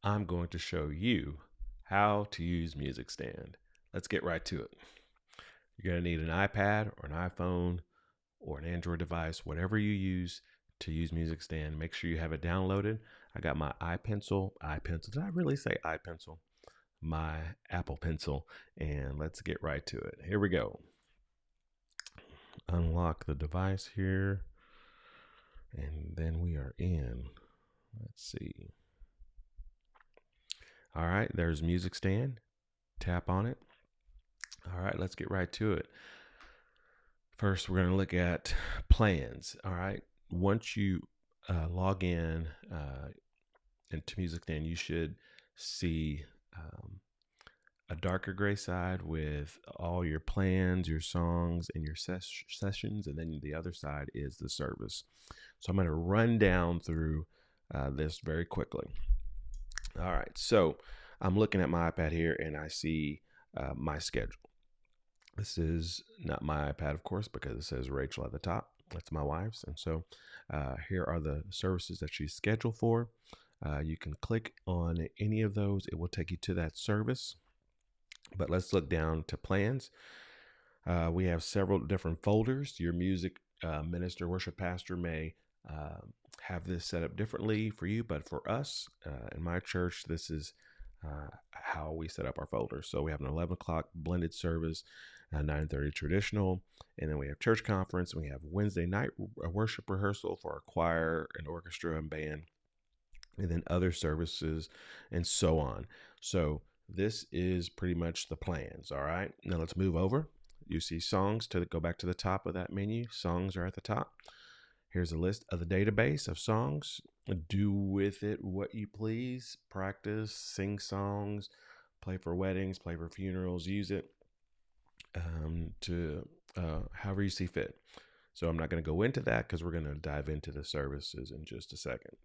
I'm going to show you how to use Music Stand. Let's get right to it. You're going to need an iPad or an iPhone or an Android device, whatever you use to use Music Stand. Make sure you have it downloaded. I got my iPencil. Did I really say iPencil? My Apple Pencil. And let's get right to it. Here we go. Unlock the device here. And then we are in. Let's see. All right, there's Music Stand. Tap on it. All right, let's get right to it. First, we're going to look at plans. All right, once you log in into Music Stand, you should see a darker gray side with all your plans, your songs, and your sessions, and then the other side is the service. So I'm going to run down through this very quickly. All right, so I'm looking at my iPad here, and I see my schedule. This is not my iPad, of course, because it says Rachel at the top. That's my wife's. And so here are the services that she's scheduled for. You can click on any of those. It will take you to that service. But let's look down to plans. We have several different folders. Your music minister, worship pastor may have this set up differently for you. But for us in my church, this is how we set up our folders. So we have an 11 o'clock blended service, 9:30 traditional, and then we have church conference, and we have Wednesday night worship rehearsal for our choir and orchestra and band, and then other services and so on. So this is pretty much the plans. All right, now let's move over. You see songs. To go back to the top of that menu, songs are at the top. Here's a list of the database of songs. Do with it what you please. Practice, sing songs, play for weddings, play for funerals. Use it to however you see fit. So I'm not going to go into that because we're going to dive into the services in just a second.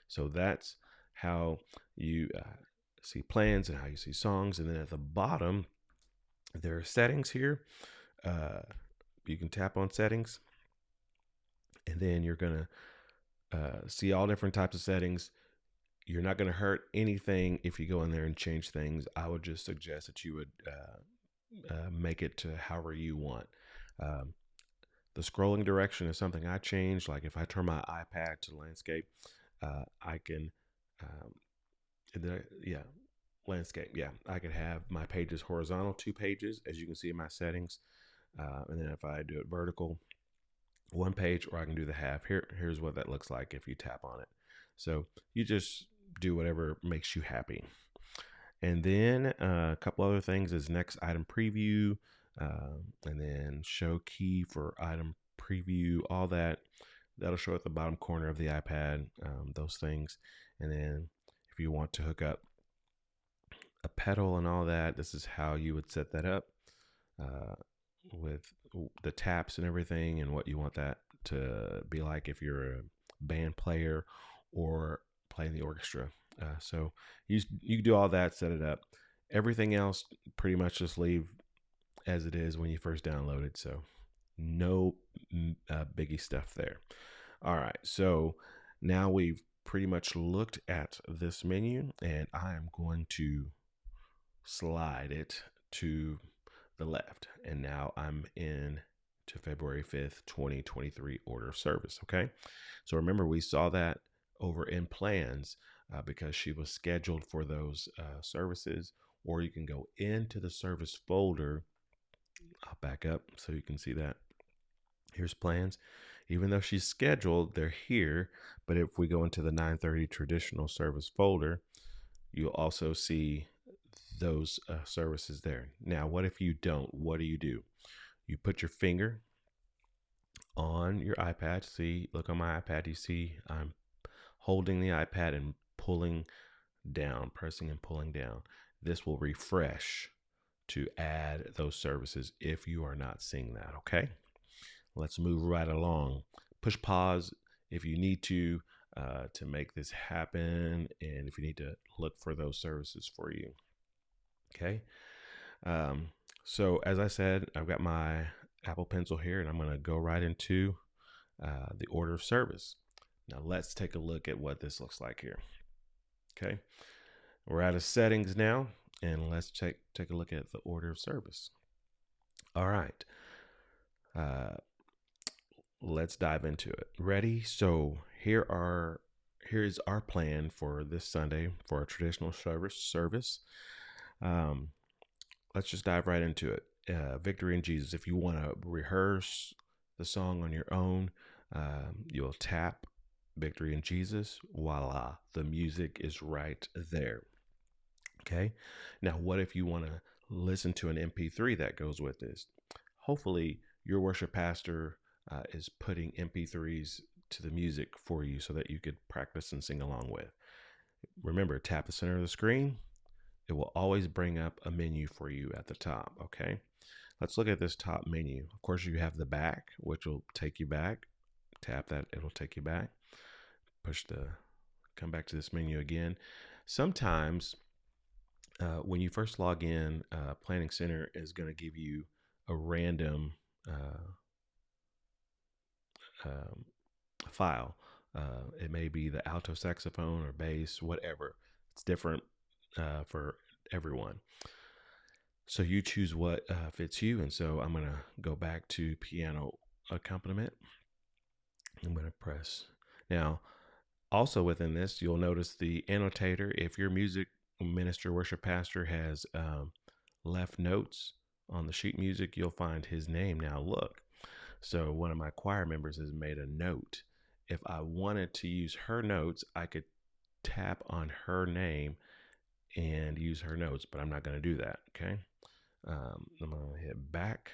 So that's how you see plans and how you see songs. And then at the bottom, there are settings here. You can tap on settings, and then you're going to see all different types of settings. You're not going to hurt anything if you go in there and change things. I would just suggest that you would make it to however you want. The scrolling direction is something I changed. Like if I turn my iPad to landscape, I can, landscape. Yeah, I can have my pages horizontal, 2 pages, as you can see in my settings. And then if I do it vertical, 1 page, or I can do the half. Here's what that looks like if you tap on it. So you just do whatever makes you happy. And then a couple other things is next item preview, and then show key for item preview, all that. That'll show at the bottom corner of the iPad, those things. And then if you want to hook up a pedal and all that, this is how you would set that up with the taps and everything, and what you want that to be like if you're a band player or playing the orchestra. So you do all that, set it up. Everything else pretty much just leave as it is when you first download it. So no biggie stuff there. All right, so now we've pretty much looked at this menu, and I am going to slide it to the left. And now I'm in to February 5th, 2023 order of service. Okay, so remember we saw that over in plans because she was scheduled for those services. Or you can go into the service folder. I'll back up so you can see that. Here's plans. Even though she's scheduled, they're here. But if we go into the 9:30 traditional service folder, you'll also see those services there. Now, what if you don't? What do? You put your finger on your iPad. See, look on my iPad. You see I'm holding the iPad and pulling down, pressing and pulling down. This will refresh to add those services if you are not seeing that. Okay, let's move right along. Push pause if you need to make this happen, and if you need to look for those services for you. Okay, so as I said, I've got my Apple Pencil here, and I'm going to go right into the order of service. Now let's take a look at what this looks like here. Okay, We're out of settings now, and let's take a look at the order of service. All right. Uh, let's dive into it. Ready? So here's our plan for this Sunday for a traditional service. Um, let's just dive right into it. Victory in Jesus. If you want to rehearse the song on your own, you'll tap Victory in Jesus. Voila, the music is right there. Okay. Now, what if you want to listen to an MP3 that goes with this? Hopefully, your worship pastor is putting MP3s to the music for you so that you could practice and sing along with. Remember, tap the center of the screen. It will always bring up a menu for you at the top. Okay. Let's look at this top menu. Of course, you have the back, which will take you back. Tap that, it'll take you back. Come back to this menu again. Sometimes when you first log in, Planning Center is going to give you a random um, file. It may be the alto saxophone or bass, whatever. It's different for everyone. So you choose what fits you. And so I'm going to go back to piano accompaniment. I'm going to press. Now, also within this, you'll notice the annotator. If your music minister, worship pastor has left notes on the sheet music, you'll find his name. Now look, so one of my choir members has made a note. If I wanted to use her notes, I could tap on her name and use her notes, but I'm not going to do that. Okay. I'm going to hit back.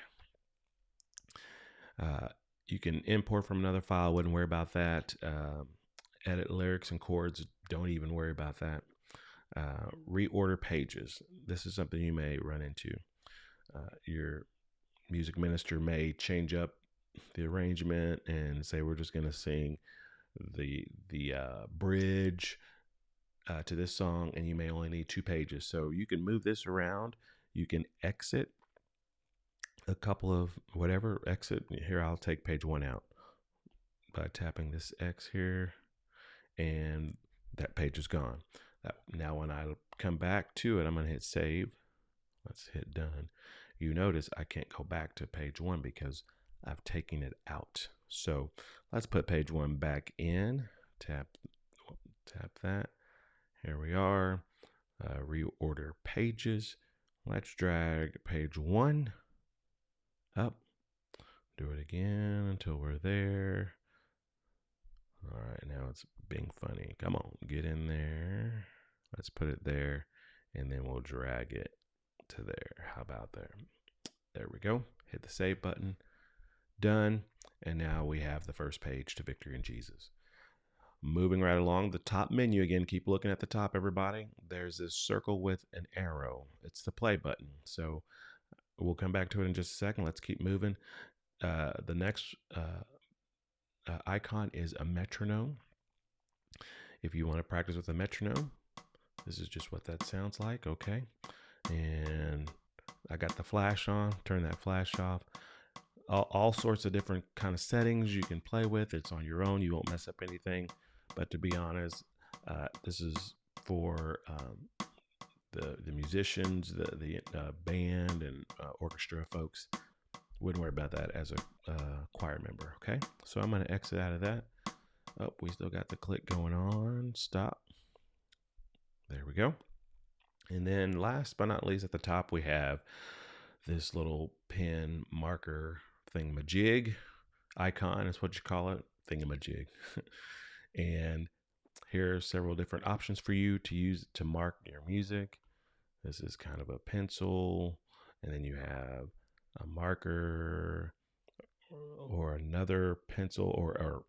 You can import from another file. Wouldn't worry about that. Edit lyrics and chords. Don't even worry about that. Reorder pages. This is something you may run into. Your music minister may change up the arrangement and say we're just going to sing the bridge to this song, and you may only need 2 pages. So you can move this around. You can exit a couple of whatever. Exit here. I'll take page 1 out by tapping this X here, and that page is gone. Now when I come back to it, I'm going to hit save. Let's hit done. You notice I can't go back to page 1 because I've taken it out. So let's put page 1 back in. Tap that. Here we are. Reorder pages. Let's drag page 1 up. Do it again until we're there. All right, now it's being funny. Come on, get in there. Let's put it there, and then we'll drag it to there. How about there? There we go. Hit the save button. Done. And now we have the first page to Victory in Jesus. Moving right along, the top menu again. Keep looking at the top, everybody. There's this circle with an arrow. It's the play button. So we'll come back to it in just a second. Let's keep moving. The next icon is a metronome. If you want to practice with a metronome, this is just what that sounds like. Okay. And I got the flash on. Turn that flash off. All sorts of different kind of settings you can play with. It's on your own. You won't mess up anything. But to be honest, this is for the musicians, the band and orchestra folks. Wouldn't worry about that as a choir member. Okay, so I'm going to exit out of that. Oh, we still got the click going on. Stop. There we go. And then last but not least, at the top, we have this little pen marker thingamajig icon is what you call it, thingamajig. And here are several different options for you to use to mark your music. This is kind of a pencil, and then you have a marker or another pencil or a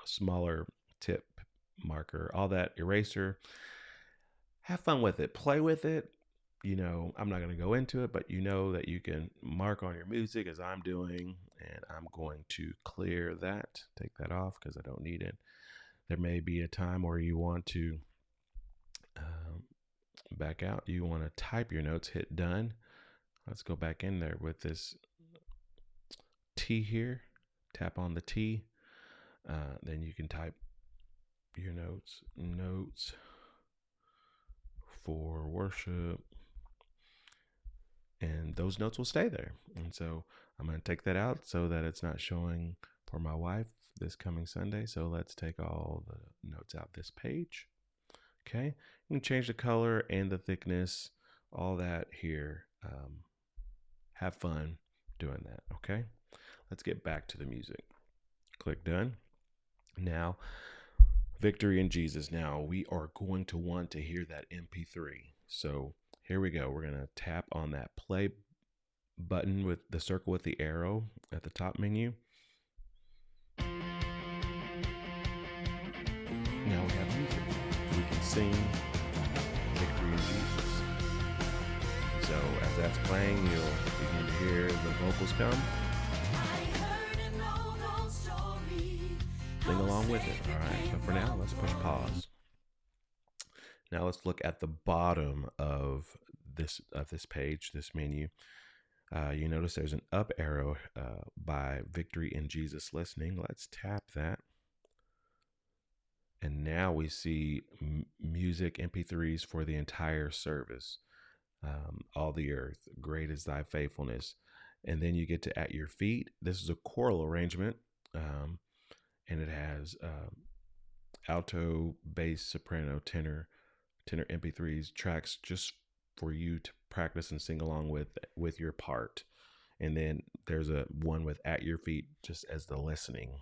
smaller tip marker, all that, eraser. Have fun with it, play with it. You know, I'm not going to go into it, but you know that you can mark on your music as I'm doing, and I'm going to clear that, take that off because I don't need it. There may be a time where you want to back out. You want to type your notes, hit done. Let's go back in there with this T here. Tap on the T. Then you can type your notes for worship, and those notes will stay there. And so I'm going to take that out so that it's not showing for my wife this coming Sunday. So let's take all the notes out this page. Okay, you can change the color and the thickness, all that here. Have fun doing that. Okay, let's get back to the music. Click done. Now, Victory in Jesus. Now we are going to want to hear that MP3. So here we go. We're going to tap on that play button with the circle with the arrow at the top menu. Now we have music. We can sing Victory in Jesus. So as that's playing, you'll begin to hear the vocals come. Sing along with it. All right. But for now, let's push pause. Now let's look at the bottom of this page, this menu. You notice there's an up arrow by Victory in Jesus Listening. Let's tap that. And now we see music MP3s for the entire service. All the earth, great is thy faithfulness. And then you get to At Your Feet. This is a choral arrangement. And it has alto, bass, soprano, tenor MP3s tracks just for you to practice and sing along with your part. And then there's a one with At Your Feet just as the listening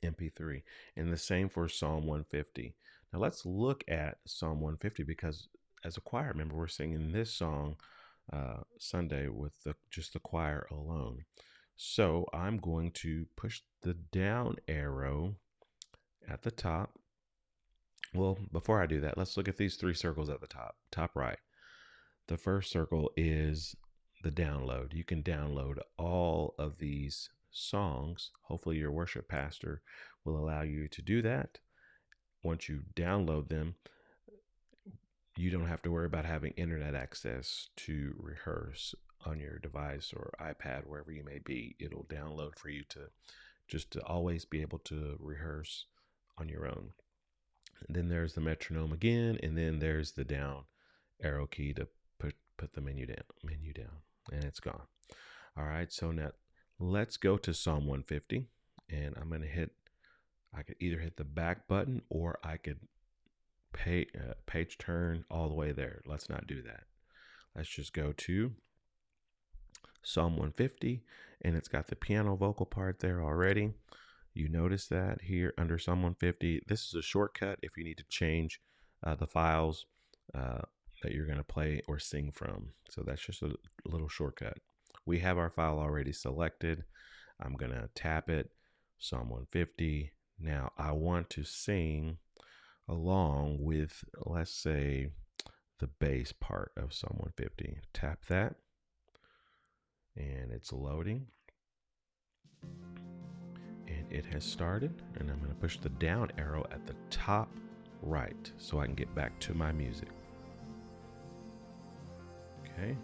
MP3. And the same for Psalm 150. Now let's look at Psalm 150 because as a choir member, we're singing this song Sunday with just the choir alone. So I'm going to push the down arrow at the top. Well, before I do that, let's look at these three circles at the top right. The first circle is the download. You can download all of these songs. Hopefully your worship pastor will allow you to do that. Once you download them, you don't have to worry about having internet access to rehearse on your device or iPad, wherever you may be. It'll download for you to always be able to rehearse on your own. And then there's the metronome again, and then there's the down arrow key to put the menu down, and it's gone. All right, so now let's go to Psalm 150, and I'm gonna I could either hit the back button or I could page turn all the way there. Let's not do that. Let's just go to Psalm 150, and it's got the piano vocal part there already. You notice that here under Psalm 150, this is a shortcut if you need to change the files that you're going to play or sing from. So that's just a little shortcut. We have our file already selected. I'm going to tap it, Psalm 150. Now I want to sing along with, let's say, the bass part of Psalm 150. Tap that, and it's loading. And it has started, and I'm going to push the down arrow at the top right so I can get back to my music. Okay,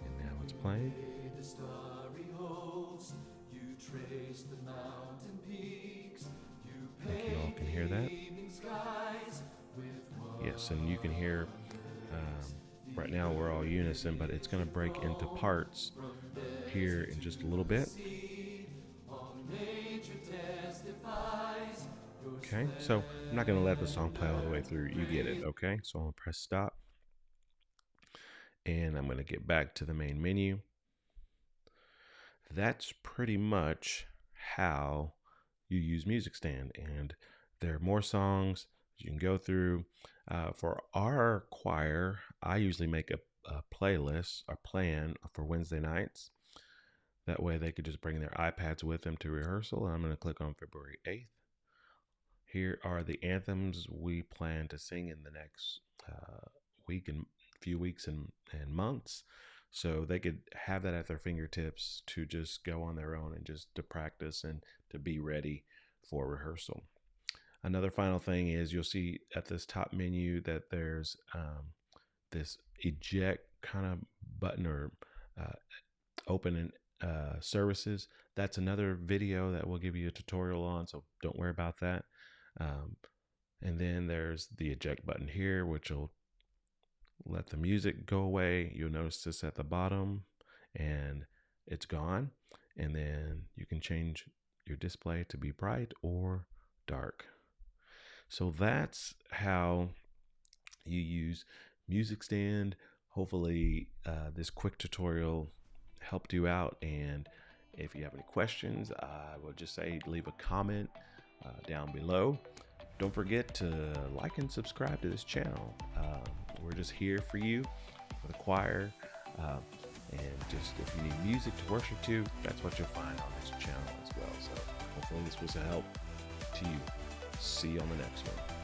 and now it's playing. I think you all can hear that. Yes, and you can hear, right now we're all unison, but it's going to break into parts here in just a little bit. Okay, so I'm not going to let the song play all the way through. You get it, okay? So I'm going to press stop. And I'm going to get back to the main menu. That's pretty much how you use Music Stand. And there are more songs you can go through. For our choir, I usually make a playlist or plan for Wednesday nights. That way they could just bring their iPads with them to rehearsal. And I'm going to click on February 8th. Here are the anthems we plan to sing in the next week and few weeks and months. So they could have that at their fingertips to just go on their own and just to practice and to be ready for rehearsal. Another final thing is you'll see at this top menu that there's this eject kind of button or open services. That's another video that we'll give you a tutorial on, so don't worry about that. And then there's the eject button here, which will let the music go away. You'll notice this at the bottom and it's gone. And then you can change your display to be bright or dark. So that's how you use Music Stand. Hopefully this quick tutorial helped you out, and if you have any questions, I will just say leave a comment down below. Don't forget to like and subscribe to this channel. We're just here for you, for the choir, and just if you need music to worship to, that's what you'll find on this channel as well. So hopefully this was a help to you. See you on the next one.